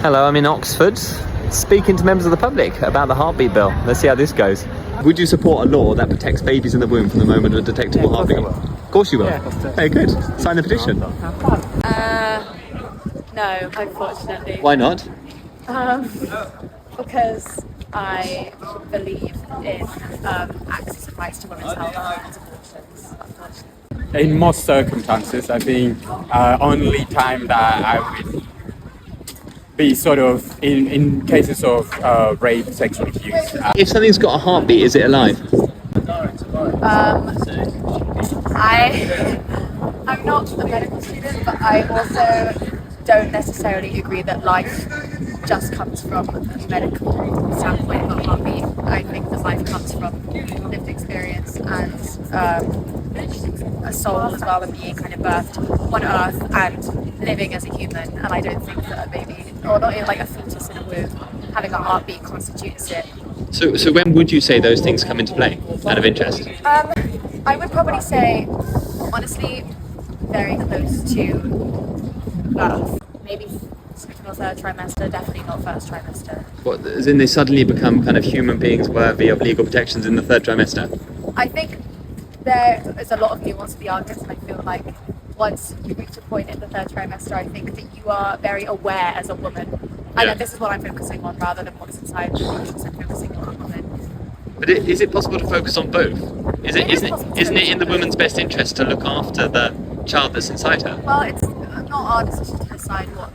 Hello, I'm in Oxford, speaking to members of the public about the heartbeat bill. Let's see how this goes. Would you support a law that protects babies in the womb from the moment of a detectable heartbeat? Of course you will. Very good. Sign the petition. No, unfortunately. Why not? Because I believe in access and rights to women's health and abortions, unfortunately. In most circumstances, I think only time that I would be sort of in cases of rape, sexual abuse. If something's got a heartbeat, is it alive? I'm not a medical student, but I also don't necessarily agree that life just comes from a medical standpoint of a heartbeat. I think that life comes from lived experience and a soul as well, and being kind of birthed on earth and living as a human. And I don't think that a baby, or not even like a fetus in a womb, having a heartbeat constitutes it. So when would you say those things come into play, out of interest? I would probably say, honestly, very close to birth. Maybe second or third trimester, definitely not first trimester. What, as in they suddenly become kind of human beings worthy of legal protections in the third trimester? I think there is a lot of nuance to the argument, and I feel like once you reach a point in the third trimester, I think that you are very aware as a woman. And this is what I'm focusing on rather than what's inside the uterus. I'm focusing on a woman. But is it possible to focus on both? Isn't it in the woman's best interest to look after the child that's inside her? Well, it's not our decision to decide what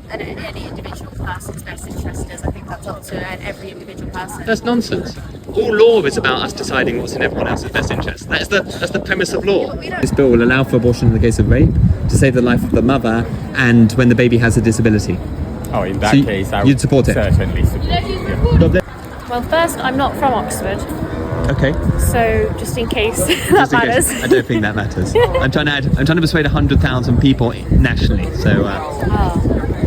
any individual person's best interest is. I think that's up to every individual person. That's nonsense. All law is about us deciding what's in everyone else's best interest. That's the premise of law. This bill will allow for abortion in the case of rape, to save the life of the mother, and when the baby has a disability. Oh, in that case, I you'd would support it? Certainly support it. Well, first, I'm not from Oxford, Okay. so just in case that matters. I don't think that matters. I'm trying to persuade 100,000 people nationally. So.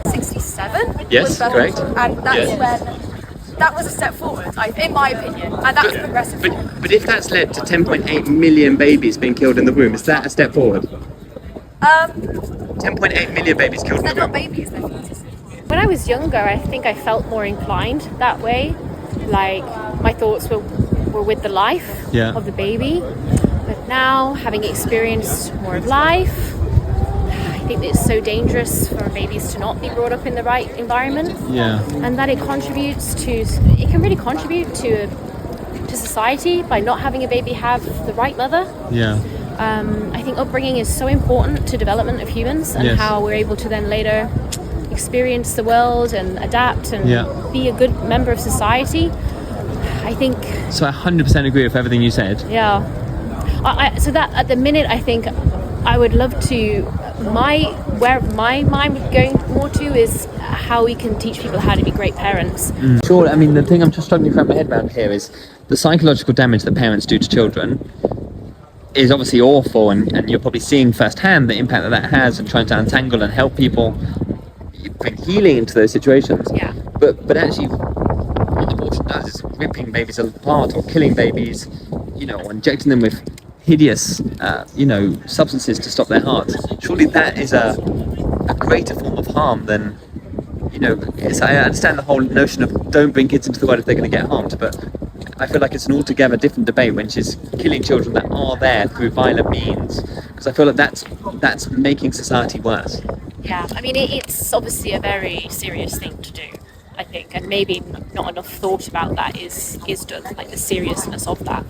67? Yes, was better. correct. And that's when that was a step forward, in my opinion, and that's progressive. But if that's led to 10.8 million babies being killed in the womb, is that a step forward? 10.8 million babies killed in the They're not womb. babies, they're fetuses. When I was younger, I think I felt more inclined that way. Like, my thoughts were with the life of the baby. But now, having experienced more of life, I think it's so dangerous for babies to not be brought up in the right environment. Yeah. And that it can really contribute to society by not having a baby have the right mother. Yeah. I think upbringing is so important to development of humans and how we're able to then later experience the world and adapt and be a good member of society. I think. So I 100% agree with everything you said. Yeah. So that at the minute, I think I would love to. Where my mind would go more to is how we can teach people how to be great parents. Sure. I mean, the thing I'm just struggling to wrap my head around here is the psychological damage that parents do to children is obviously awful, and you're probably seeing firsthand the impact that has, and trying to untangle and help people bring healing into those situations. Yeah. But actually, what abortion does is ripping babies apart or killing babies, or injecting them with hideous, substances to stop their hearts. Surely that is a greater form of harm than, I understand the whole notion of don't bring kids into the world if they're going to get harmed, but I feel like it's an altogether different debate when she's killing children that are there through violent means, because I feel like that's making society worse. Yeah, I mean, it's obviously a very serious thing to do, I think, and maybe not enough thought about that is done, like the seriousness of that.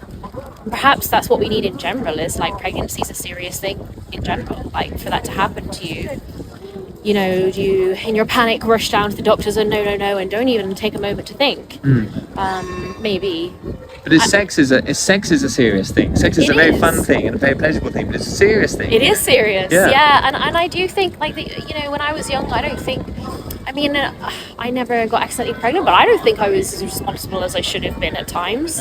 Perhaps that's what we need in general, is like pregnancy is a serious thing in general, like for that to happen to you. You in your panic rush down to the doctors and no, and don't even take a moment to think. Maybe. But sex is a serious thing. Sex is a very fun thing and a very pleasurable thing, but it's a serious thing. It is serious, yeah. And I do think, like, when I was young, I never got accidentally pregnant, but I don't think I was as responsible as I should have been at times.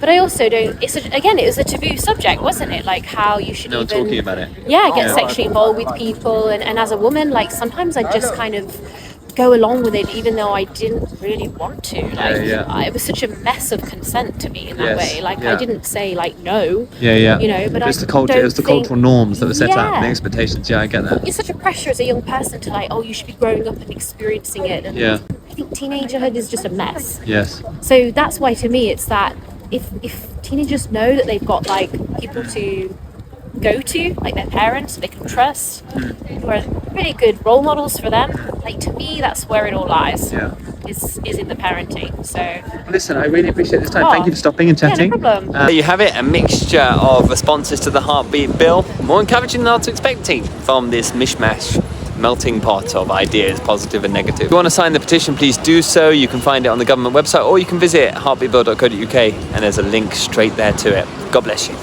But I also don't. It was a taboo subject, wasn't it? Like how you should even talking about it. Get sexually involved with people, and as a woman, like sometimes I just kind of go along with it even though I didn't really want to. Like it was such a mess of consent to me in that way. Like I didn't say like no. You know, but it's the culture. It was the cultural norms that were set up, and the expectations. Yeah, I get that. It's such a pressure as a young person to like, oh, you should be growing up and experiencing it. And I think teenagerhood is just a mess. Yes. So that's why to me it's that if teenagers know that they've got like people to go to, like their parents they can trust, who are pretty good role models for them, like to me that's where it all lies. Is in the parenting. So listen, I really appreciate this time. Thank you for stopping and chatting. No problem. There you have it, a mixture of responses to the Heartbeat Bill, more encouraging than I was expecting from this mishmash melting pot of ideas, positive and negative. If you want to sign the petition, please do so. You can find it on the government website, or you can visit heartbeatbill.co.uk and there's a link straight there to it. God bless you.